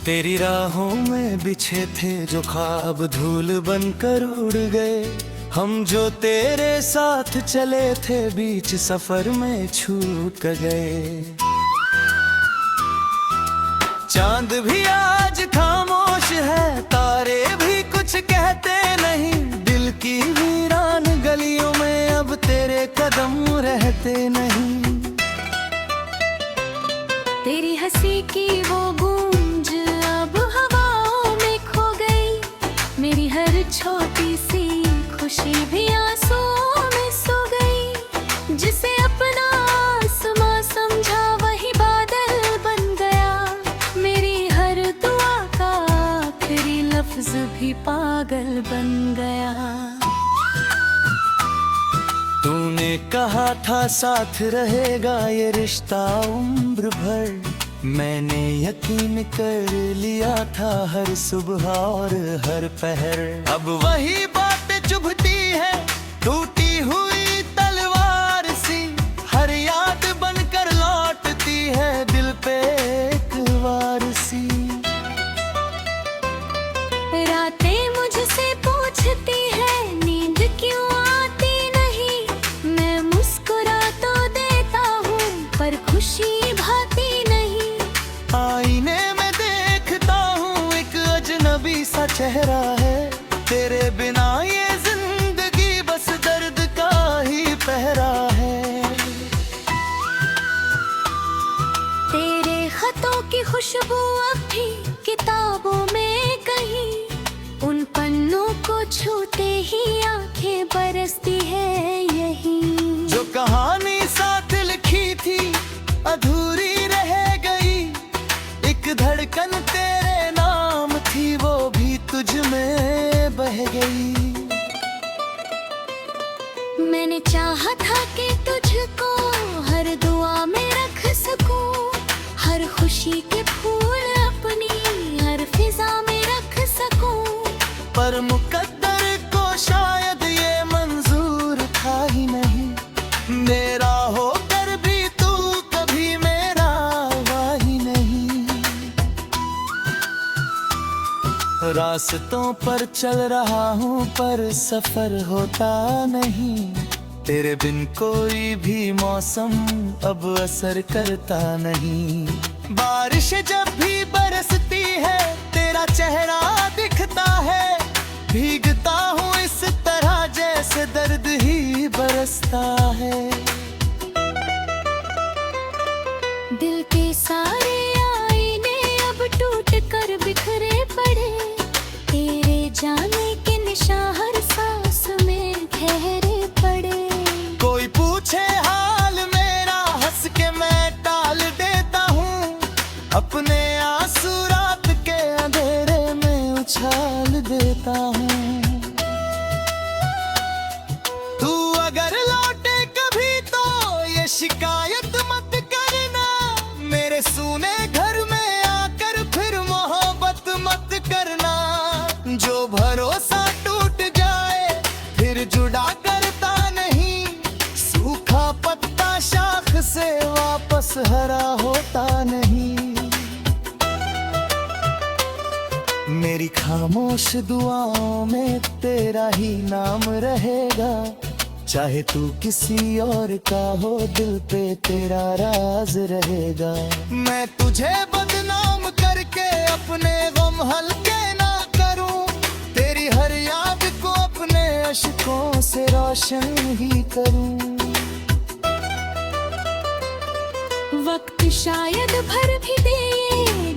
तेरी राहों में बिछे थे जो ख्वाब धूल बनकर उड़ गए। हम जो तेरे साथ चले थे बीच सफर में छूट गए। चांद भी आज खामोश है, तारे भी कुछ कहते नहीं। दिल की वीरान गलियों में अब तेरे कदम रहते नहीं। तेरी हंसी की वो गूंज अब हवाओं में खो गई। मेरी हर छोटी सी खुशी भी आंसुओं में सो गई। जिसे अपना आसमां समझा वही बादल बन गया। मेरी हर दुआ का आखिरी लफ्ज भी पागल बन गया। तूने कहा था साथ रहेगा ये रिश्ता उम्र भर। मैंने यकीन कर लिया था हर सुबह और हर पहर। अब वही बातें चुभती है टूटी हुई तलवार सी। हर याद बनकर लौटती है दिल पे एक वार सी। रातें मुझसे पूछती है नींद क्यों आती नहीं। मैं मुस्कुरा तो देता हूँ पर खुशी भाती नहीं। आईने में देखता हूँ एक अजनबी सा चेहरा है। तेरे बिना ये जिंदगी बस दर्द का ही पहरा है। तेरे खतों की खुशबू अब भी किताबों में कहीं। उन पन्नों को छूते ही आंखें बरसती है यहीं। जो कहानी साथ लिखी थी अधूरी रह गई। एक धड़कन तेरे नाम थी वो भी तुझ में बह गई। मैंने चाहा था कि तुझको हर दुआ में रख सकूं। हर खुशी के फूल अपनी हर फिजा में रख सकूं। पर मुकद्दर को शायद ये मंजूर था ही नहीं। मेरा होकर भी तू कभी मेरा हुआ ही नहीं। रास्तों पर चल रहा हूँ पर सफर होता नहीं। तेरे बिन कोई भी मौसम अब असर करता नहीं। बारिश जब भी बरसती है तेरा चेहरा दिखता है। भीगता हूँ इस तरह जैसे दर्द ही बरसता है। दिल के सारे आईने अब टूट कर बिखरे पड़े। तेरे जाने के निशान हर सांस में गहरे पड़े। कोई पूछे हाल मेरा हंस के मैं टाल देता हूँ। अपने आंसू रात के अंधेरे में उछाल देता हूँ। तू अगर लौटे कभी तो ये शिकायत मत करना। मेरे सूने घर में आकर फिर मोहब्बत मत करना। जो भरोसा टूट जाए फिर जुड़ा करता नहीं। सूखा पत्ता शाख से वापस हरा होता नहीं। मेरी खामोश दुआओं में तेरा ही नाम रहेगा। चाहे तू किसी और का हो दिल पे तेरा राज रहेगा। मैं तुझे बदनाम करके अपने गम हल्के ना करूं। तेरी हर याद को अपने अश्कों से रोशन ही करूं। वक्त शायद भर भी दे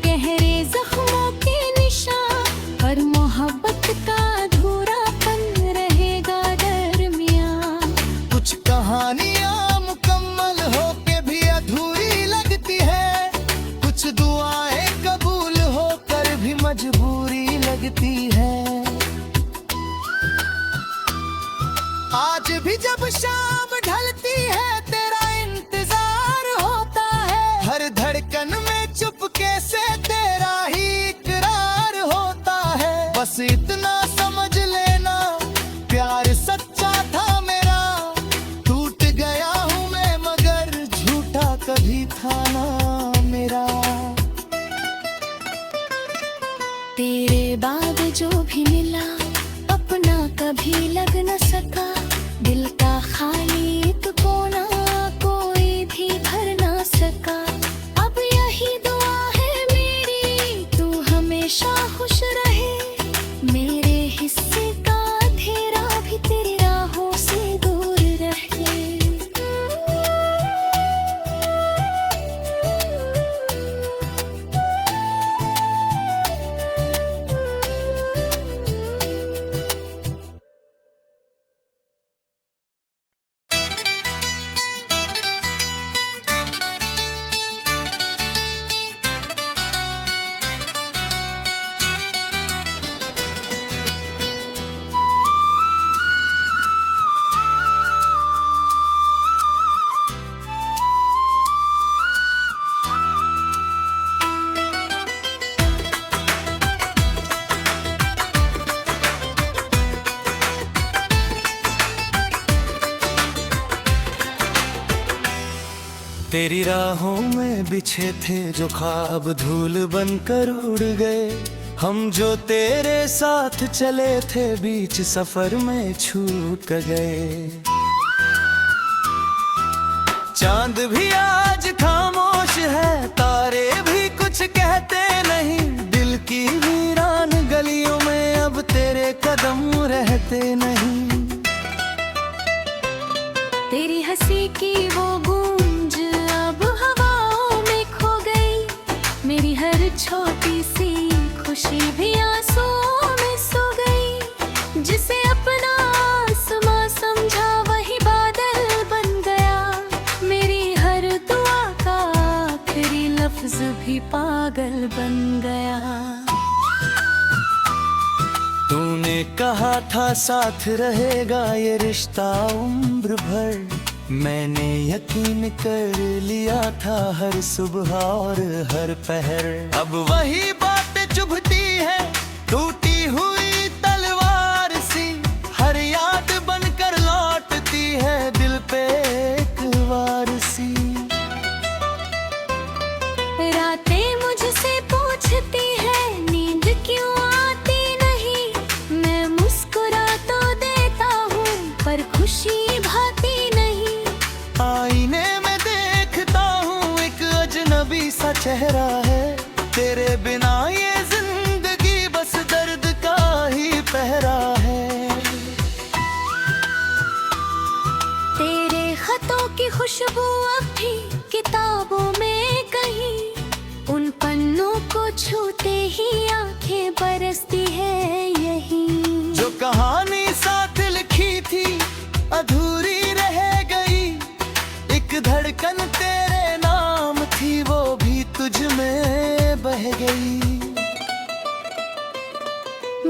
गहरे जख्मों के निशान। पर मोहब्बत का अधूरापन रहेगा दरमियान। कुछ कहानियां मुकम्मल होके भी अधूरी लगती है। कुछ दुआएं कबूल होकर भी मजबूरी लगती है। आज भी जब शाम ढलती है तेरा इंतजार होता है। हर धड़कन में चुपके से तेरा ही इकरार होता है। बस इतना समझ लेना प्यार सच्चा था मेरा। टूट गया हूँ मैं मगर झूठा कभी था ना मेरा। तेरे बाद जो भी मिला अपना कभी लग न सका, दिल का खाली एक कोना कोई भी भर ना सका। अब यही दुआ है मेरी तू हमेशा खुश रहे, मेरे हिस्से का अंधेरा भी तेरी राहों से दूर रहे। तेरी राहों में बिछे थे जो ख्वाब धूल बनकर उड़ गए, हम जो तेरे साथ चले थे बीच सफर में छूट गए। चांद भी आज खामोश है, तारे भी कुछ कहते नहीं, दिल की वीरान गलियों में अब तेरे कदम रहते नहीं। तेरी हंसी की वो गूंज अब हवाओं में खो गई, मेरी हर छोटी सी खुशी भी आंसुओं में सो गई। जिसे अपना आसमां समझा वही बादल बन गया, मेरी हर दुआ का आखिरी लफ्ज भी पागल बन गया। तूने कहा था साथ रहेगा ये रिश्ता उम्र भर, मैंने यकीन कर लिया था हर सुबह और हर पहर। अब वही बातें चुभती है टूटी हुई तलवार सी, हर याद बनकर लौटती है दिल पे एक वार सी। रातें मुझसे पूछती है नींद क्यों आती नहीं, मैं मुस्कुरा तो देता हूँ पर खुशी भाती नहीं। आईने में देखता हूँ एक अजनबी सा चेहरा है, तेरे बिना ये जिंदगी बस दर्द का ही पहरा है। तेरे खतों की खुशबू अब भी किताबों में कहीं, उन पन्नों को छूते ही आंखें बरसती है यहीं। जो कहानी साथ लिखी थी अधूरी रह गई, एक धड़कन तेरे नाम थी वो भी तुझ में बह गई।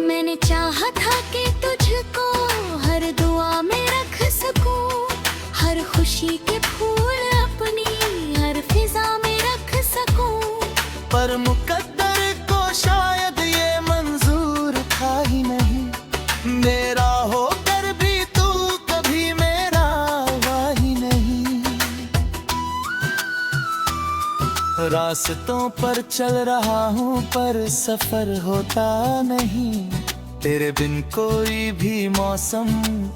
मैंने चाहा था कि तुझको हर दुआ में रख सकूं, हर खुशी के फूल अपनी हर फिजा में रख सकूं, पर मुकद्दर को शायद ये मंजूर था ही नहीं, मेरा होकर भी तू कभी मेरा हुआ ही नहीं। रास्तों पर चल रहा हूँ पर सफर होता नहीं, तेरे बिन कोई भी मौसम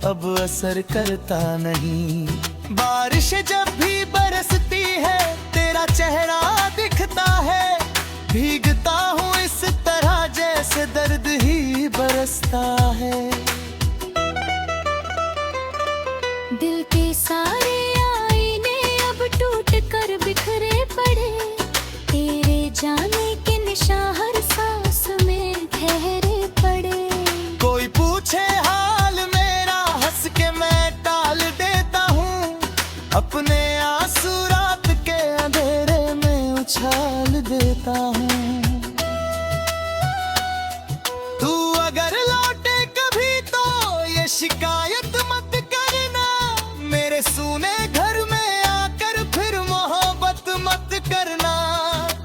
अब असर करता नहीं। बारिश जब भी बरसती है तेरा चेहरा दिखता है, भीगता हूँ इस तरह जैसे दर्द ही बरसता है। दिल के सारे आईने अब टूट कर बिखरे पड़े, तेरे जाने के निशान हर सांस में ठहरे पड़े। कोई पूछे हाल मेरा हंस के मैं टाल देता हूँ, अपने आंसू रात के अंधेरे में उछाल देता हूँ। तू अगर लौटे कभी तो ये शिकायत मत करना, मेरे सूने घर में आकर फिर मोहब्बत मत करना।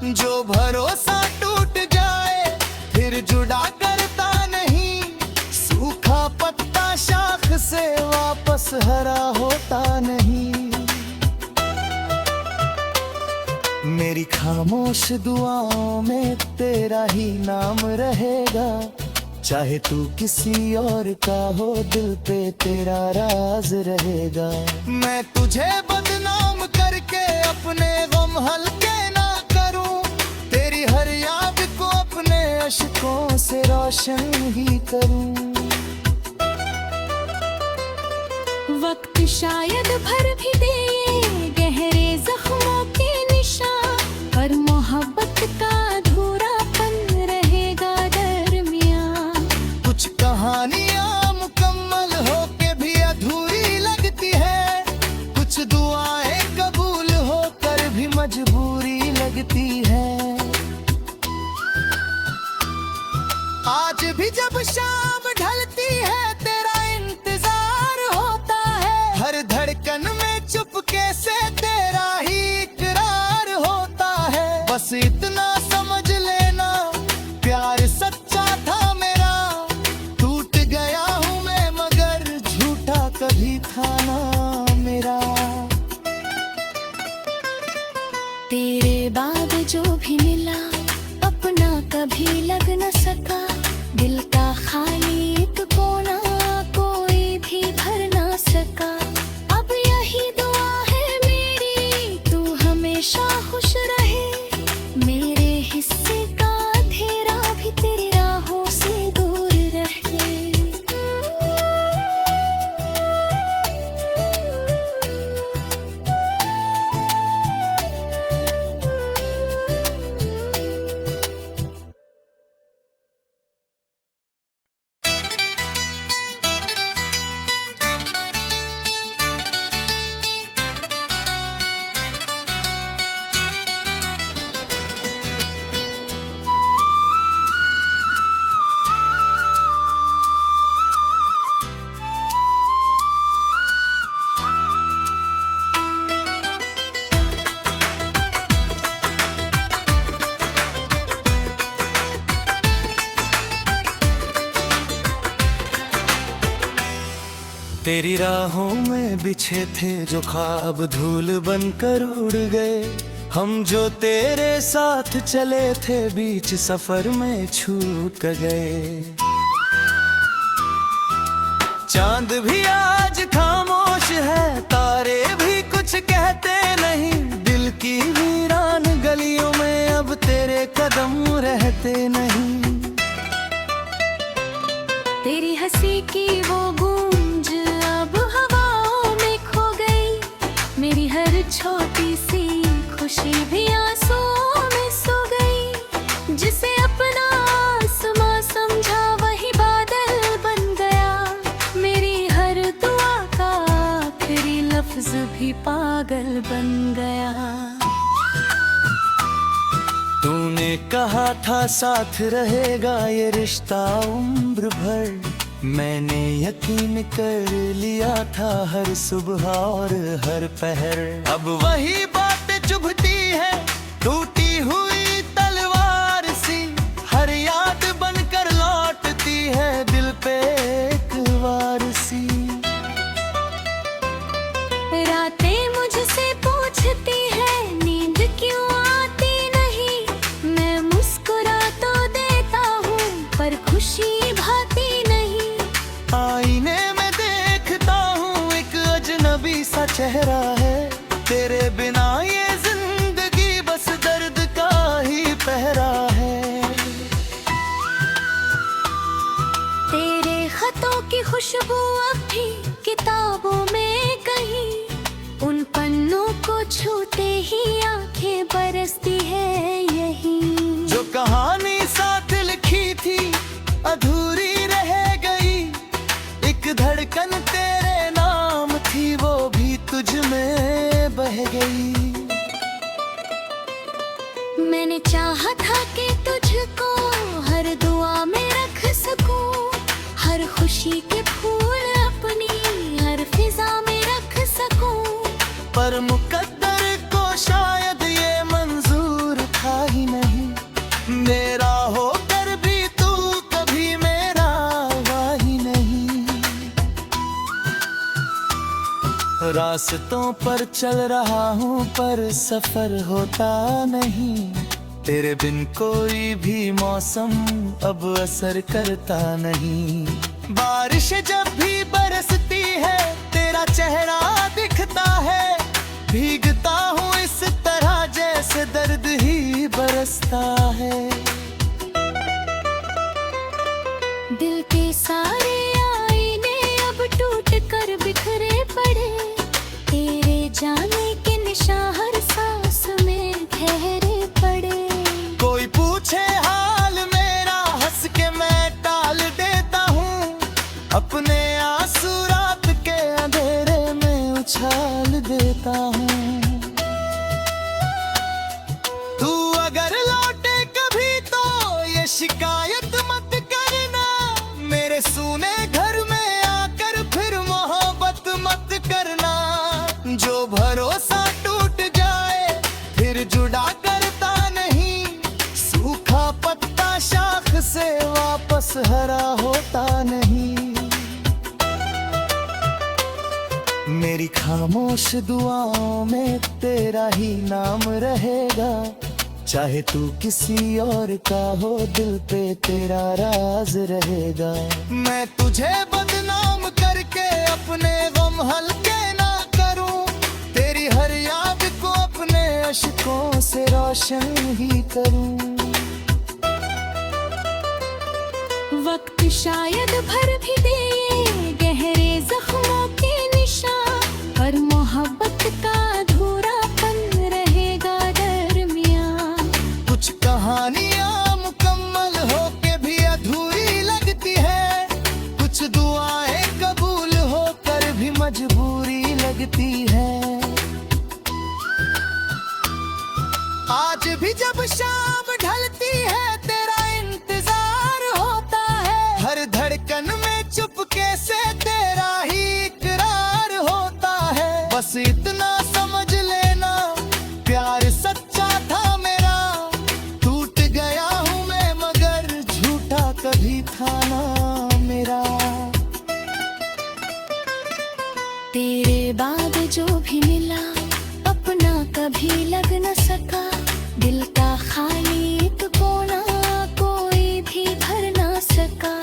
जो भरोसा टूट जाए फिर जुड़ा करता नहीं, सूखा पत्ता शाख से वापस हरा होता नहीं। मेरी खामोश दुआओं में तेरा ही नाम रहेगा। चाहे तू किसी और का हो, दिल पे तेरा राज रहेगा। मैं तुझे बदनाम करके अपने गम हल्के ना करूं, तेरी हर याद को अपने अश्कों से रोशन ही करूं। वक्त शायद भर भी दे गहरे जख्मों के निशान, पर मोहब्बत का अधूरापन रहेगा दरमियान। कुछ कहानियां मुकम्मल होके भी अधूरी लगती है, कुछ दुआएं कबूल होकर भी मजबूरी लगती है। आज भी जब शाम ढलती है तेरा इंतजार होता है, हर धड़कन में चुपके से तेरा ही इकरार होता है। बस इतना समझ लेना प्यार सच्चा था मेरा, टूट गया हूँ मैं मगर झूठा कभी था ना मेरा। तेरे बाद जो भी मिला अपना कभी लग न सका, दिल का खाली एक कोना कोई भी भर ना सका। अब यही दुआ है मेरी, तू हमेशा खुश रहे, मेरे हिस्से का अंधेरा भी तेरी राहों से दूर रहे। तेरी राहों में बिछे थे जो ख्वाब धूल बनकर उड़ गए, हम जो तेरे साथ चले थे बीच सफर में छूट गए। चांद भी आज खामोश है, तारे भी कुछ कहते नहीं, दिल की वीरान गलियों में अब तेरे कदम रहते नहीं। तेरी हंसी की वो गूंज अब हवाओं में खो गई, मेरी हर छोटी सी खुशी भी आंसुओं में सो गई। जिसे अपना आसमां समझा वही बादल बन गया, मेरी हर दुआ का आखिरी लफ्ज भी पागल बन गया। तूने कहा था साथ रहेगा ये रिश्ता उम्र भर, मैंने यकीन कर लिया था हर सुबह और हर पहर। अब वही बातें चुभती है टूटी हुई तलवार सी, हर याद बनकर लौटती है दिल पे एक वार सी। रातें मुझसे पूछती है नींद क्यों आती नहीं, मैं मुस्कुरा तो देता हूँ पर खुशी भाती नहीं। आईने में देखता हूँ एक अजनबी सा चेहरा है, तेरे बिना ये जिंदगी बस दर्द का ही पहरा है। तेरे खतों की खुशबू अब भी किताबों में कहीं, उन पन्नों को छूते ही आंखें बरसती है यहीं। जो कहानी साथ लिखी थी अधूरी रह गई, एक धड़कन तेरे नाम थी वो भी तुझ में बह गई। मैंने चाहा था कि तुझको हर दुआ में रख सकूं, हर खुशी के फूल अपनी हर फिजा में रख सकूं, पर मुकद्दर को शायद ये मंजूर था ही नहीं, मेरा होकर भी तू कभी मेरा हुआ ही नहीं। रास्तों पर चल रहा हूँ पर सफर होता नहीं, तेरे बिन कोई भी मौसम अब असर करता नहीं। बारिश जब भी बरसती है तेरा चेहरा दिखता है, भीगता हूँ इस तरह जैसे दर्द ही बरसता है। दिल के सारे आईने अब टूट कर बिखरे पड़े, तेरे जाने के निशान हर सांस में गहरे पड़े। कोई पूछे हाल मेरा हंस के मैं टाल देता हूँ, अपने आंसू रात के अंधेरे में उछाल देता हूँ। तू अगर लौटे कभी तो ये शिकायत मत करना, मेरे सूने घर में आकर फिर मोहब्बत मत करना। जो भरोसा टूट जाए फिर जुड़ा करता नहीं, सूखा पत्ता शाख से वापस हरा होता नहीं। मेरी खामोश दुआओं में तेरा ही नाम रहेगा, चाहे तू किसी और का हो दिल पे तेरा राज रहेगा। मैं तुझे बदनाम करके अपने गम हल्के ना करूं, तेरी हर याद को अपने अश्कों से रोशन ही करूं। वक्त शायद भर भी दे ये गहरे जख्मों के निशान, पर मोहब्बत का अधूरापन रहेगा दरमियान। कुछ कहानियां मुकम्मल होके भी अधूरी लगती है, कुछ दुआएं कबूल होकर भी मजबूरी लगती है। आज भी जब शाम ढलती है तेरा इंतजार होता है, हर धड़कन में चुपके से तेरा ही इकरार होता है। बस इतना समझ लेना प्यार सच्चा था मेरा, टूट गया हूँ मैं मगर झूठा कभी था ना मेरा। तेरे बाद जो भी मिला अपना कभी लग न सका, दिल का खाली एक कोना कोई भी भर ना सका।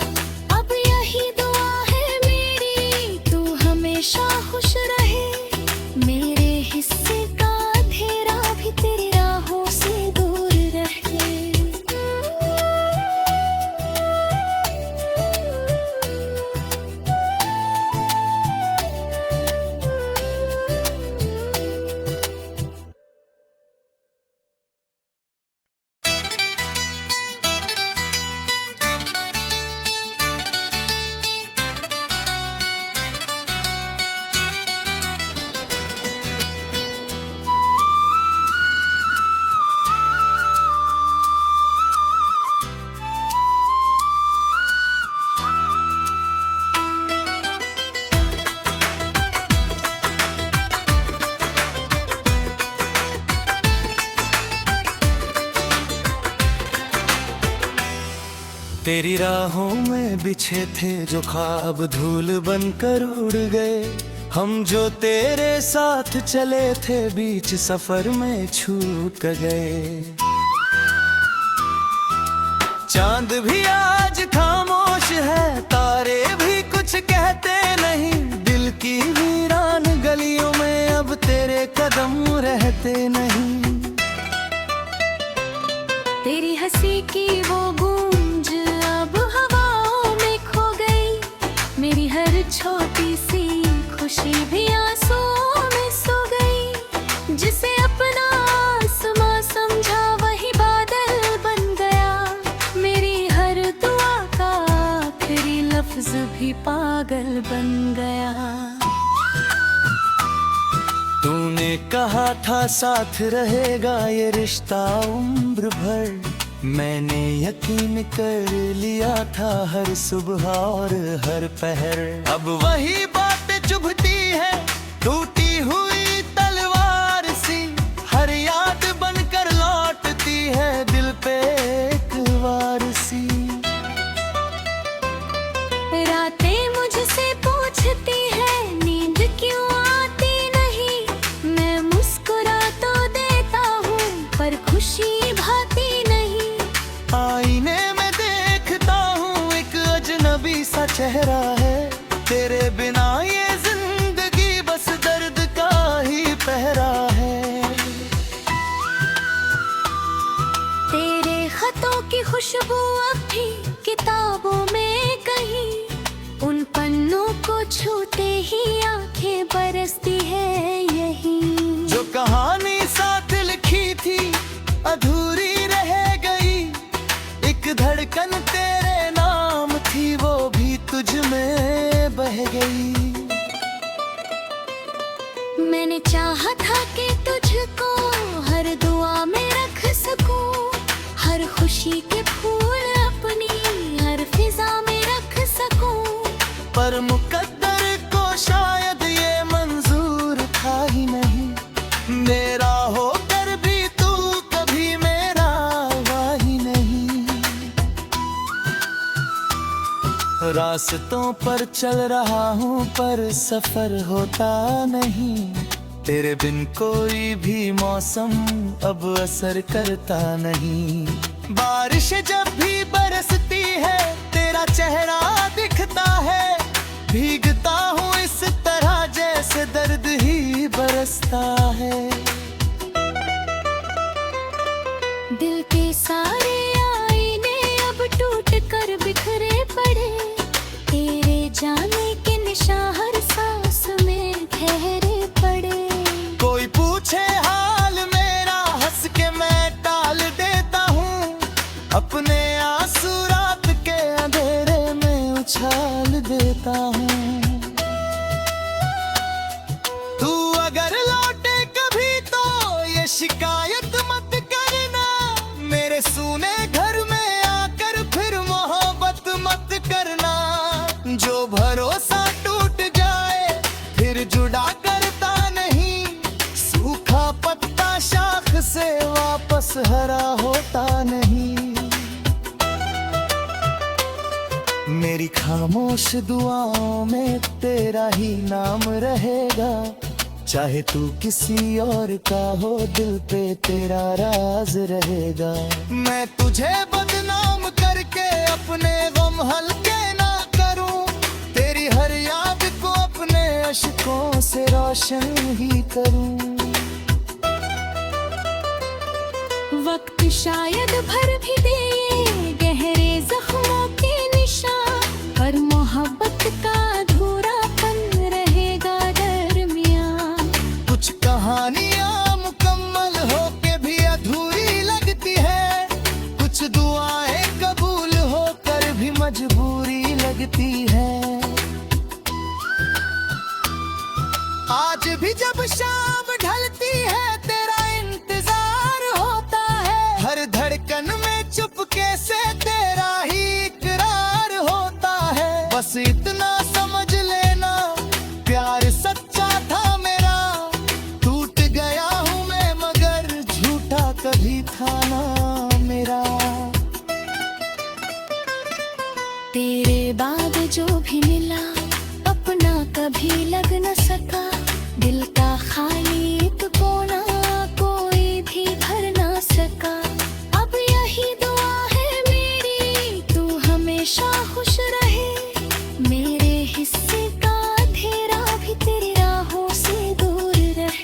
अब यही दुआ है मेरी तू हमेशा खुश रहे, मेरे हिस्से का अंधेरा भी तेरी राहों से दूर रहे। तेरी राहों में बिछे थे जो ख्वाब धूल बनकर उड़ गए, हम जो तेरे साथ चले थे बीच सफर में छूट गए। चांद भी आज खामोश है, तारे भी कुछ कहते नहीं, दिल की वीरान गलियों में अब तेरे कदम रहते नहीं। तेरी हंसी की वो गूंज अब हवाओं में खो गई, मेरी हर छोटी सी खुशी भी आंसुओं में सो गई। जिसे अपना आसमां समझा वही बादल बन गया, मेरी हर दुआ का आखिरी लफ्ज भी पागल बन गया। तूने कहा था साथ रहेगा ये रिश्ता उम्र भर, मैंने यकीन कर लिया था हर सुबह और हर पहर। अब वही बातें चुभती है टूटी हुई तलवार सी, हर याद बनकर लौटती है दिल पे एक वार सी। रातें मुझसे पूछती है नींद क्यों आती नहीं, चेहरा है, तेरे बिना ये जिंदगी बस दर्द का ही पहरा है। तेरे खतों की खुशबू अब भी किताबों में कहीं, उन पन्नों को छूते ही आंखें बरसती है यहीं। जो कहानी साथ लिखी थी अधूरी रह गई, एक धड़कन तेरे नाम थी वो भी तुझ में बह गई। मैंने चाहा था कि तुझको हर दुआ में रख सकूं, हर खुशी के फूल अपनी हर फिजा में रख सकूं। पर मुकद्दर को शायद ये मंजूर था ही नहीं, मेरा होकर भी तू कभी मेरा हुआ ही नहीं। रास्तों पर चल रहा हूँ पर सफर होता नहीं, तेरे बिन कोई भी मौसम अब असर करता नहीं। बारिश जब भी बरसती है तेरा चेहरा दिखता है, भीगता हूँ इस तरह जैसे दर्द ही बरसता है। दिल के सारे आईने अब टूट कर बिखरे पड़े, तेरे जाने के निशान हर सांस में ठहरे पड़े। कोई पूछे हाल मेरा हंस के मैं टाल देता हूँ, अपने आंसू रात के अंधेरे में उछाल देता हूँ। तू अगर लौटे कभी तो ये शिकायत मत करना, मेरे सूने घर में आकर फिर मोहब्बत मत करना। जो भरोसा टूट जाए फिर जुड़ा करता नहीं, सूखा पत्ता शाख से वापस हरा होता नहीं। मेरी खामोश दुआओं में तेरा ही नाम रहेगा, चाहे तू किसी और का हो दिल पे तेरा राज रहेगा। मैं तुझे बदनाम करके अपने गम हल्के ना करूं, तेरी हर याद को अपने अश्कों से रोशन ही करूं। वक्त शायद भर भी दे गहरे जख्मों के निशान, पर मोहब्बत का अधूरापन रहेगा दरमियान। कुछ कहानियां मुकम्मल होके भी अधूरी लगती है, कुछ दुआएं कबूल होकर भी मजबूरी लगती है। आज भी जब शाम ढलती है तेरा इंतजार होता है, हर धड़कन में चुपके से तेरा ही इकरार होता है। बस इतना समझ लेना प्यार सच्चा था मेरा, टूट गया हूँ मैं मगर झूठा कभी था ना मेरा। तेरे बाद जो भी मिला अपना कभी लग न सका, दिल का खाली एक कोना कोई भी भर ना सका। अब यही दुआ है मेरी तू हमेशा खुश रहे, मेरे हिस्से का अंधेरा भी तेरी राहों से दूर रहे।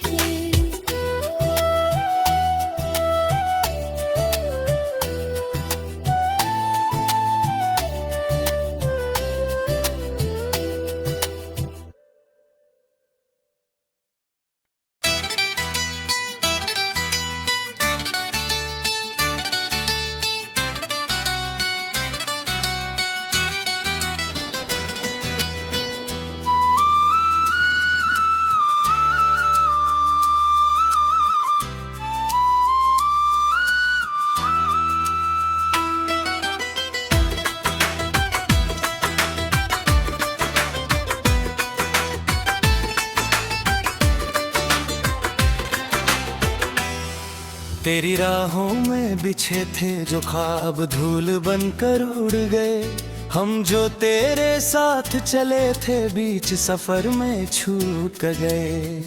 तेरी राहों में बिछे थे जो ख्वाब धूल बनकर उड़ गए, हम जो तेरे साथ चले थे बीच सफर में छूट गए।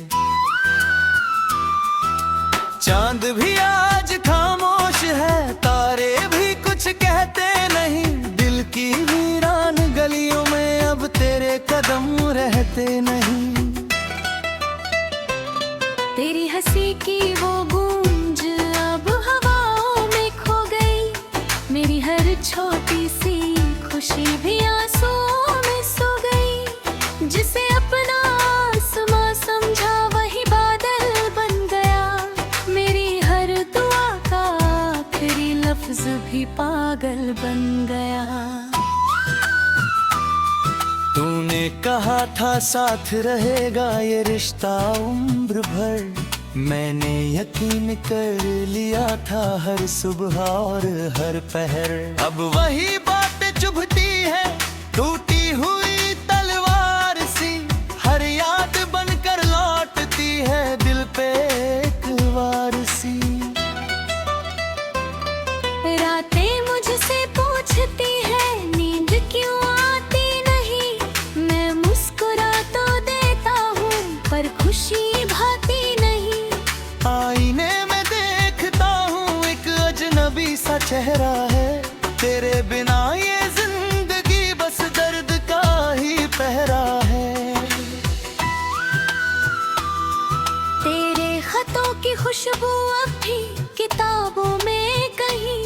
चांद भी आज खामोश है, तारे भी कुछ कहते नहीं, दिल की वीरान गलियों में छोटी सी खुशी भी आंसुओं में सो गई। जिसे अपना आसमां समझा वही बादल बन गया। मेरी हर दुआ का आखिरी लफ्ज भी पागल बन गया। तूने कहा था साथ रहेगा ये रिश्ता उम्र भर। मैंने यकीन कर लिया था हर सुबह और हर पहर। अब वही बातें चुभती है टूटी हुई तलवार सी। हर याद बनकर लौटती है दिल पे एक वार सी। रातें मुझसे पूछती है नींद क्यों आती नहीं। मैं मुस्कुरा तो देता हूँ पर खुशी भाती नहीं। आईने में देखता हूँ एक अजनबी सा चेहरा है। तेरे बिना ये जिंदगी बस दर्द का ही पहरा है। तेरे खतों की खुशबू अब भी किताबों में कहीं।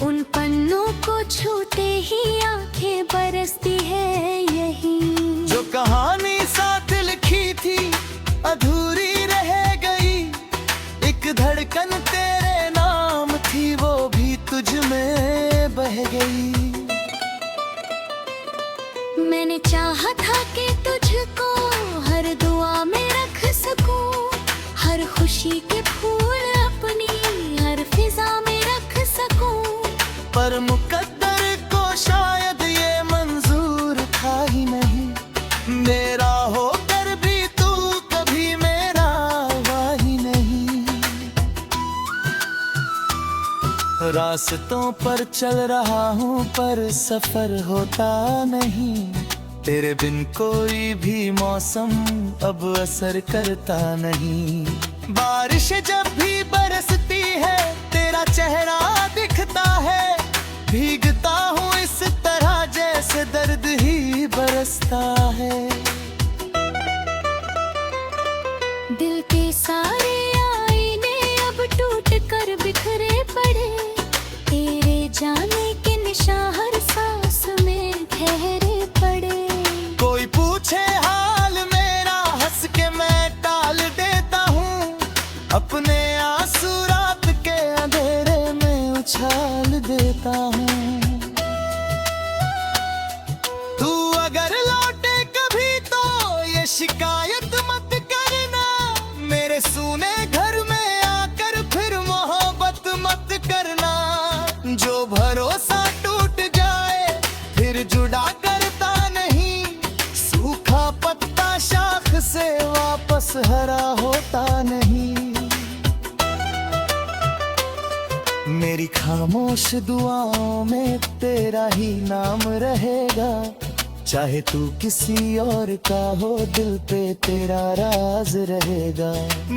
उन पन्नों को छूते ही आंखें बरसती है यही। जो कहानी साथ लिखी थी अधूरी रह गई। एक धड़कन तेरे नाम थी वो भी तुझ में बह गई। मैंने चाहा था कि तुझको हर दुआ में रख सकूं। हर खुशी के फूल अपनी हर फिजा में रख सकूं। पर मुकद्दर को शायद ये मंजूर था ही नहीं। मेरा होकर भी तू कभी मेरा हुआ ही नहीं। रास्तों पर चल रहा हूँ पर सफर होता नहीं। तेरे बिन कोई भी मौसम अब असर करता नहीं। बारिश जब भी बरसती है तेरा चेहरा दिखता है। भीगता हूँ इस तरह जैसे दर्द ही बरसता है। दिल के सारे आईने अब टूट कर बिखरे पड़े। तेरे जाने के निशान हर सांस में ठहरे पड़े। कोई पूछे हाल मेरा हंस के मैं टाल देता हूँ। अपने आंसू रात के अंधेरे में उछाल देता हूँ। तू अगर लौटे कभी तो ये शिकायत मत करना। मेरे सूने घर में आकर फिर मोहब्बत मत करना। जो भरोसा टूट जाए फिर जुड़ा करता नहीं। सूखा पत्ता शाख से वापस हरा होता नहीं। मेरी खामोश दुआओं में तेरा ही नाम रहेगा। चाहे तू किसी और का हो दिल पे तेरा राज रहेगा।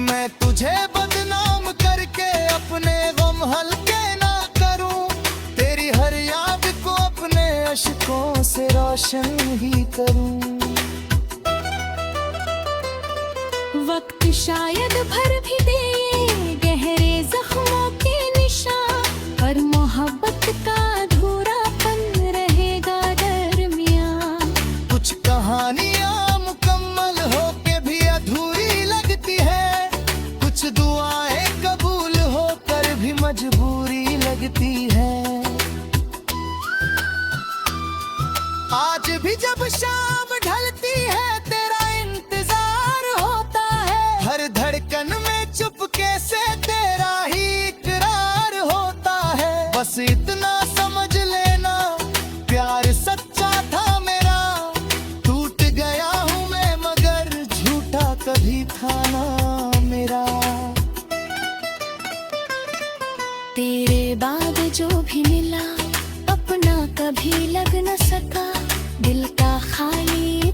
मैं तुझे बदनाम करके अपने गम हल्के ना करूं। तेरी हर याद को अपने अश्कों से रोशन ही करूं। वक्त शायद भर भी दे गहरे जख्मों के निशान। पर मोहब्बत का अधूरापन रहेगा दरमियान। कुछ कहानियां मुकम्मल होके भी अधूरी लगती है। कुछ दुआएं कबूल होकर भी मजबूरी लगती है। आज भी जब शाम ढलती है तेरा इंतजार होता है। हर धड़कन में चुपके से तेरा ही इकरार होता है। बस इतना समझ लेना प्यार सच्चा था मेरा। टूट गया हूँ मैं मगर झूठा कभी था ना मेरा। तेरे बाद जो भी मिला अपना कभी लग न सका। दिल का खाली